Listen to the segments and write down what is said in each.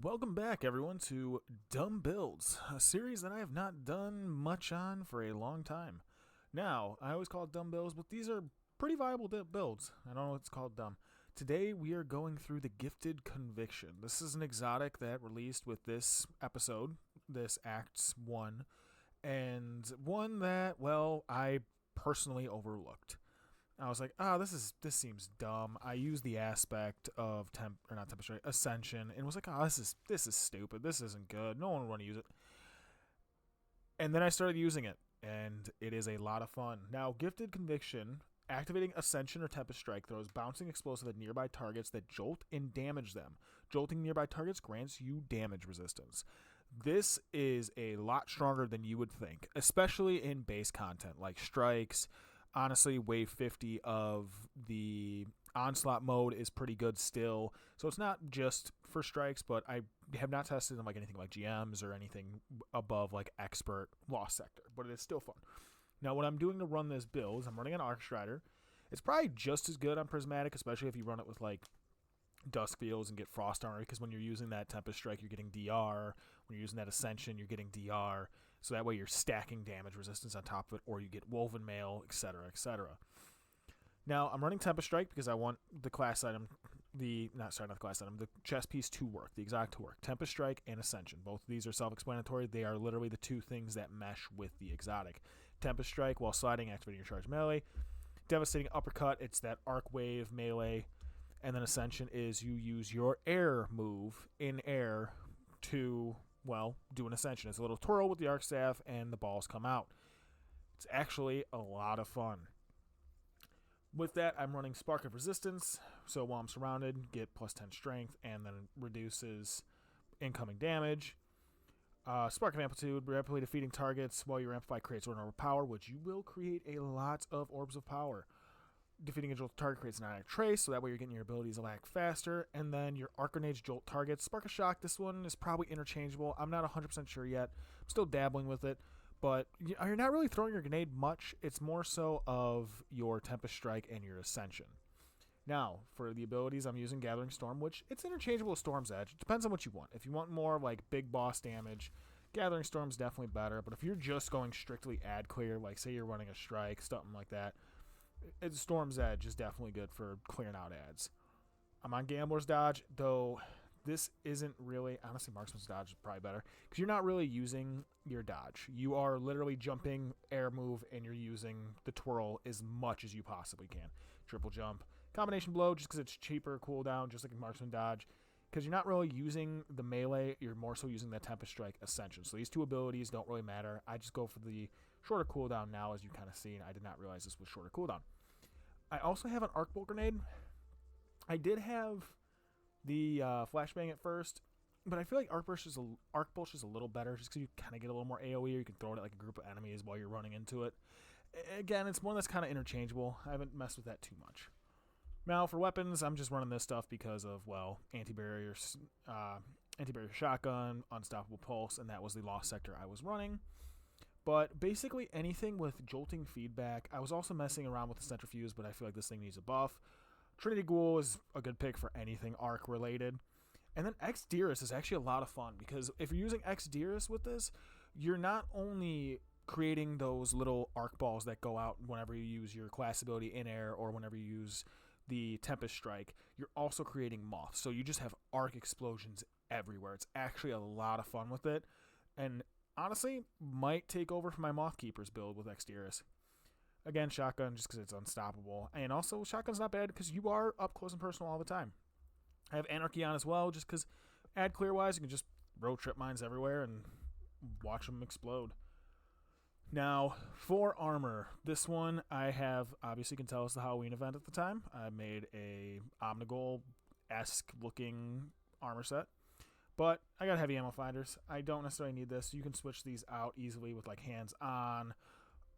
Welcome back, everyone, to Dumb Builds, a series that I have not done much on for a long time. Now, I always call it Dumb Builds, but these are pretty viable builds. I don't know what's called dumb. Today, we are going through the Gifted Conviction. This is an exotic that released with this episode, this Acts 1, and one that, well, I personally overlooked. I was like, this seems dumb. I used the aspect of Ascension, and was like, this is stupid. This isn't good. No one would want to use it. And then I started using it, and it is a lot of fun. Now, Gifted Conviction, activating Ascension or Tempest Strike throws bouncing explosive at nearby targets that jolt and damage them. Jolting nearby targets grants you damage resistance. This is a lot stronger than you would think, especially in base content like strikes. Honestly, wave 50 of the onslaught mode is pretty good still. So it's not just for strikes, but I have not tested them like anything like GMs or anything above like expert lost sector, but it is still fun. Now, what I'm doing to run this build is I'm running an Arc Strider. It's probably just as good on Prismatic, especially if you run it with like Dusk Fields and get Frost Armor, because when you're using that Tempest Strike, you're getting DR. When you're using that Ascension, you're getting DR. So that way you're stacking damage resistance on top of it, or you get Woven Mail, etc., etc. Now, I'm running Tempest Strike because I want the class item, the chess piece to work, the exotic to work. Tempest Strike and Ascension. Both of these are self-explanatory. They are literally the two things that mesh with the exotic. Tempest Strike, while sliding, activating your charge melee. Devastating Uppercut, it's that arc wave melee. And then Ascension is you use your air move in air to, well, do an Ascension. It's a little twirl with the Arc Staff and the balls come out. It's actually a lot of fun. With that, I'm running Spark of Resistance. So while I'm surrounded, get plus 10 strength and then reduces incoming damage. Spark of Amplitude, rapidly defeating targets while your Amplify creates an orb of power, which you will create a lot of orbs of power. Defeating a jolt target creates an automatic trace, so that way you're getting your abilities a lack faster. And then your Arc Grenades jolt targets. Spark of Shock, this one is probably interchangeable. I'm not 100% sure yet. I'm still dabbling with it. But you're not really throwing your grenade much. It's more so of your Tempest Strike and your Ascension. Now, for the abilities, I'm using Gathering Storm, which it's interchangeable with Storm's Edge. It depends on what you want. If you want more like big boss damage, Gathering Storm's definitely better. But if you're just going strictly ad clear, like say you're running a strike, something like that, Storm's Edge is definitely good for clearing out ads. I'm on Gambler's Dodge, though this isn't really, honestly, Marksman's Dodge is probably better, because you're not really using your dodge. You are literally jumping, air move, and you're using the twirl as much as you possibly can. Triple jump. Combination blow, just because it's cheaper cooldown, just like in Marksman Dodge. Because you're not really using the melee, you're more so using the Tempest Strike Ascension. So these two abilities don't really matter. I just go for the shorter cooldown now, as you kind of see, and I did not realize this was shorter cooldown. I also have an Arc Bolt Grenade. I did have the Flashbang at first, but I feel like Arc Bolt is a little better just because you kind of get a little more AoE, or you can throw it at like a group of enemies while you're running into it. Again, it's one that's kind of interchangeable. I haven't messed with that too much. Now, for weapons, I'm just running this stuff because of, well, anti-barrier shotgun, unstoppable pulse, and that was the lost sector I was running. But basically anything with jolting feedback. I was also messing around with the centrifuge, but I feel like this thing needs a buff. Trinity Ghoul is a good pick for anything arc related. And then X-Dearest is actually a lot of fun, because if you're using X-Dearest with this, you're not only creating those little arc balls that go out whenever you use your class ability in air or whenever you use the Tempest Strike, you're also creating moths. So you just have arc explosions everywhere. It's actually a lot of fun with it. And honestly, might take over for my Moth Keepers build with X-Dearest. Again, shotgun just because it's unstoppable. And also, shotgun's not bad because you are up close and personal all the time. I have Anarchy on as well, just because ad clear-wise, you can just throw trip mines everywhere and watch them explode. Now, for armor, this one I have, obviously you can tell it's the Halloween event at the time. I made a Omnigul-esque looking armor set. But I got heavy ammo finders. I don't necessarily need this. You can switch these out easily with like hands on,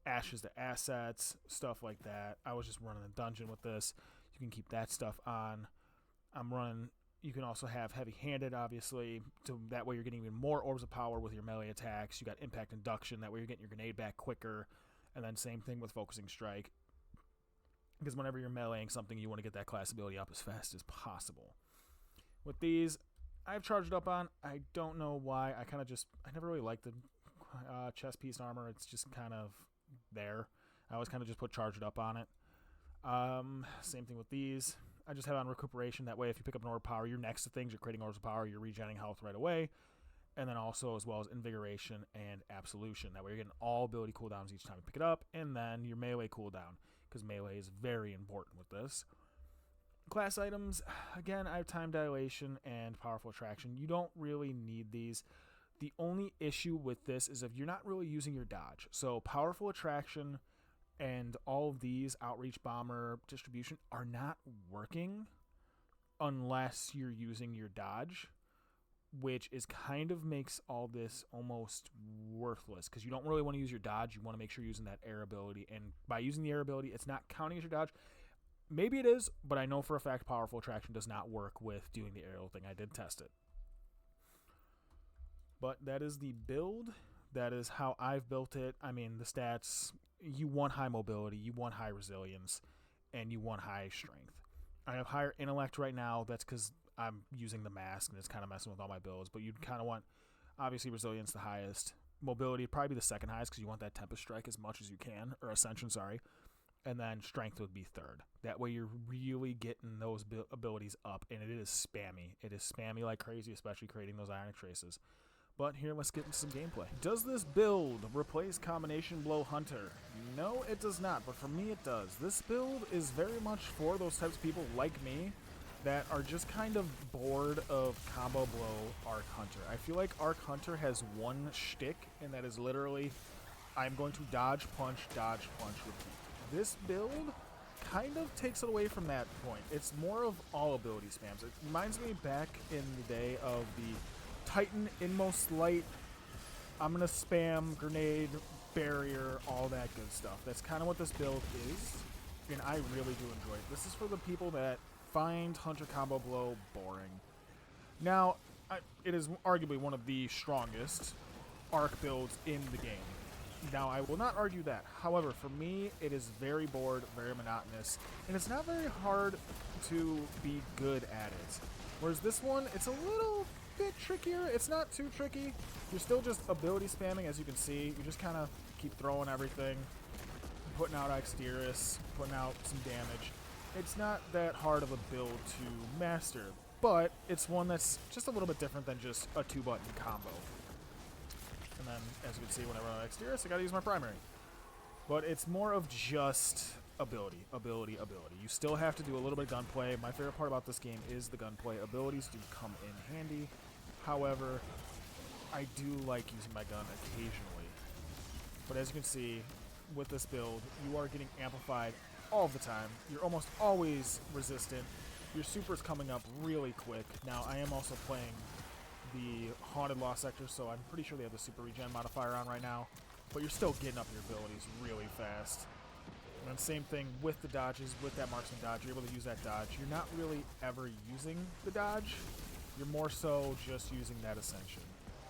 ashes to assets, stuff like that. I was just running a dungeon with this. You can keep that stuff on. You can also have heavy-handed, obviously, so that way you're getting even more orbs of power with your melee attacks. You got impact induction, that way you're getting your grenade back quicker. And then same thing with focusing strike, because whenever you're meleeing something, you want to get that class ability up as fast as possible. With these, I've charged up on. I don't know why. I never really liked the chest piece armor. It's just kind of there. I always kind of just put charged up on it. Same thing with these. I just have on recuperation. That way, if you pick up an orb of power, you're next to things. You're creating orbs of power. You're regenerating health right away. And then also, as well as invigoration and absolution. That way, you're getting all ability cooldowns each time you pick it up. And then your melee cooldown, because melee is very important with this. Class items, again, I have time dilation and powerful attraction. You don't really need these. The only issue with this is if you're not really using your dodge. So powerful attraction and all of these, outreach, bomber, distribution, are not working unless you're using your dodge, which is kind of makes all this almost worthless because you don't really want to use your dodge. You want to make sure you're using that air ability, and by using the air ability, it's not counting as your dodge. Maybe it is, but I know for a fact powerful attraction does not work with doing the aerial thing. I did test it. But that is the build. That is how I've built it. I mean, the stats, you want high mobility, you want high resilience, and you want high strength. I have higher intellect right now. That's because I'm using the mask, and it's kind of messing with all my builds. But you'd kind of want, obviously, resilience the highest. Mobility would probably be the second highest because you want that Tempest Strike as much as you can. Or Ascension, sorry. And then strength would be third. That way you're really getting those abilities up, and it is spammy. It is spammy like crazy, especially creating those Ionic Traces. But here, let's get into some gameplay. Does this build replace Combination Blow Hunter? No, it does not, but for me it does. This build is very much for those types of people like me that are just kind of bored of Combo Blow Arc Hunter. I feel like Arc Hunter has one shtick, and that is literally, I'm going to dodge, punch, repeat. This build kind of takes it away from that point. It's more of all ability spams. It reminds me back in the day of the Titan Inmost Light. I'm going to spam, grenade, barrier, all that good stuff. That's kind of what this build is, and I really do enjoy it. This is for the people that find Hunter Combo Blow boring. Now, it is arguably one of the strongest arc builds in the game. Now, I will not argue that. However, for me, it is very bored, very monotonous, and it's not very hard to be good at it. Whereas this one, it's a little bit trickier. It's not too tricky. You're still just ability spamming, as you can see. You just kind of keep throwing everything, putting out Exterius, putting out some damage. It's not that hard of a build to master, but it's one that's just a little bit different than just a 2-button combo. And then, as you can see, when I run out of Exterius, I gotta use my primary. But it's more of just ability. You still have to do a little bit of gunplay. My favorite part about this game is the gunplay. Abilities do come in handy. However, I do like using my gun occasionally. But as you can see, with this build, you are getting amplified all the time. You're almost always resistant. Your super's coming up really quick. Now, I am also playing the Haunted Lost Sector, so I'm pretty sure they have the super regen modifier on right now, but you're still getting up your abilities really fast. And then same thing with the dodges, with that marksman dodge, you're able to use that dodge. You're not really ever using the dodge, you're more so just using that Ascension.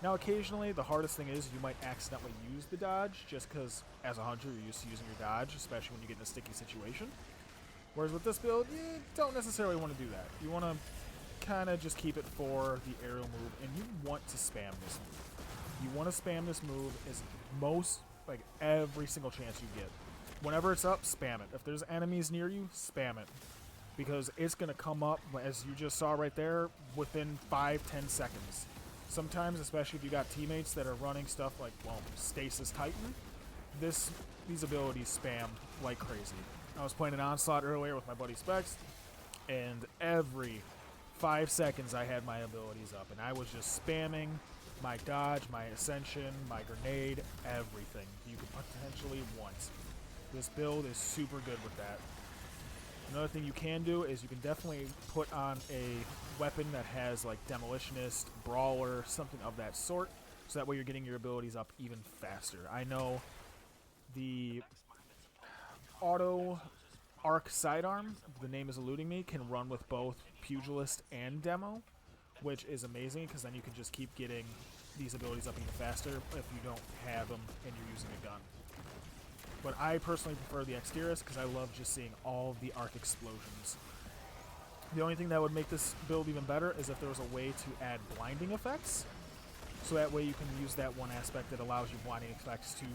Now occasionally, the hardest thing is you might accidentally use the dodge, just because as a hunter you're used to using your dodge, especially when you get in a sticky situation. Whereas with this build, you don't necessarily want to do that. You want to kind of just keep it for the aerial move, and you want to spam this move. You want to spam this move as like every single chance you get. Whenever it's up, spam it. If there's enemies near you, spam it. Because it's going to come up, as you just saw right there, within 5-10 seconds. Sometimes, especially if you got teammates that are running stuff like, well, Stasis Titan, these abilities spam like crazy. I was playing an Onslaught earlier with my buddy Specs, and every 5 seconds I had my abilities up, and I was just spamming my dodge, my Ascension, my grenade, everything you could potentially want. This build is super good with that. Another thing you can do is you can definitely put on a weapon that has like Demolitionist, Brawler, something of that sort, so that way you're getting your abilities up even faster. I know the auto arc sidearm, the name is eluding me, can run with both Pugilist and Demo, which is amazing because then you can just keep getting these abilities up even faster if you don't have them and you're using a gun. But I personally prefer the Exterius because I love just seeing all of the arc explosions. The only thing that would make this build even better is if there was a way to add blinding effects. So that way you can use that one aspect that allows you blinding effects to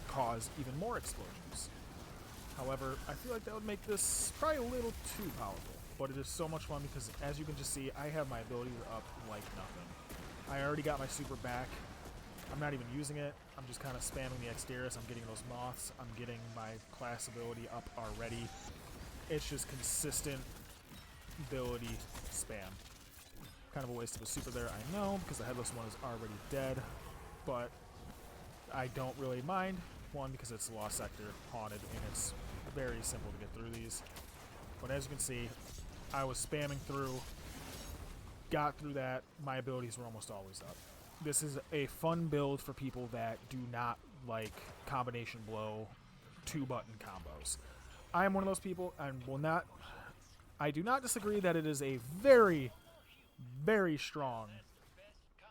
cause even more explosions. However, I feel like that would make this probably a little too powerful. But it is so much fun because, as you can just see, I have my abilities up like nothing. I already got my super back. I'm not even using it. I'm just kind of spamming the Exterius. I'm getting those moths. I'm getting my class ability up already. It's just consistent ability spam. Kind of a waste of a super there, I know, because the headless one is already dead. But I don't really mind. One, because it's Lost Sector, haunted, and it's very simple to get through these. But as you can see, I was spamming through, got through that, my abilities were almost always up. This is a fun build for people that do not like combination blow 2-button combos. I am one of those people and I do not disagree that it is a very, very strong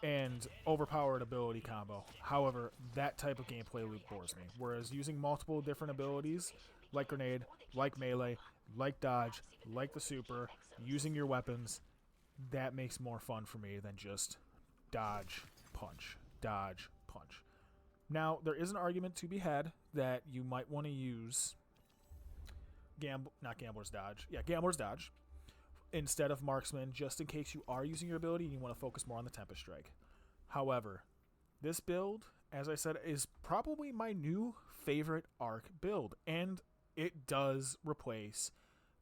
and overpowered ability combo. However, that type of gameplay loop bores me. Whereas using multiple different abilities, like grenade, like melee, like dodge, like the super, using your weapons, that makes more fun for me than just dodge, punch, dodge, punch. Now, there is an argument to be had that you might want to use Gambler's Dodge instead of Marksman, just in case you are using your ability and you want to focus more on the Tempest Strike. However, this build, as I said, is probably my new favorite arc build, and it does replace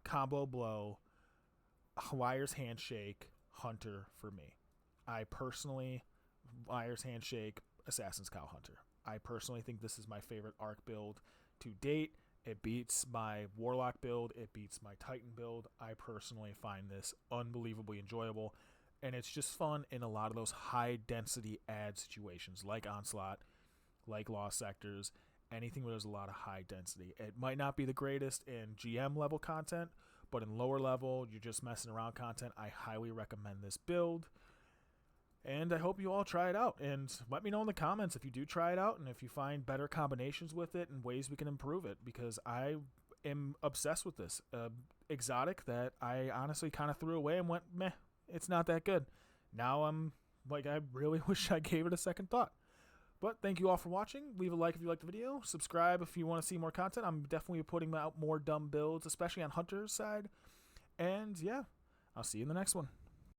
Combo Blow, Liar's Handshake, Hunter for me. I personally, Liar's Handshake, Assassin's Cow, Hunter. I personally think this is my favorite arc build to date. It beats my Warlock build. It beats my Titan build. I personally find this unbelievably enjoyable, and it's just fun in a lot of those high-density ad situations like Onslaught, like Lost Sectors, anything where there's a lot of high density. It might not be the greatest in GM level content, but in lower level, you're just messing around content, I highly recommend this build. And I hope you all try it out. And let me know in the comments if you do try it out and if you find better combinations with it and ways we can improve it, because I am obsessed with this. Exotic that I honestly kind of threw away and went, meh, it's not that good. Now I'm like, I really wish I gave it a second thought. But thank you all for watching. Leave a like if you liked the video. Subscribe if you want to see more content. I'm definitely putting out more dumb builds, especially on Hunter's side. And yeah, I'll see you in the next one.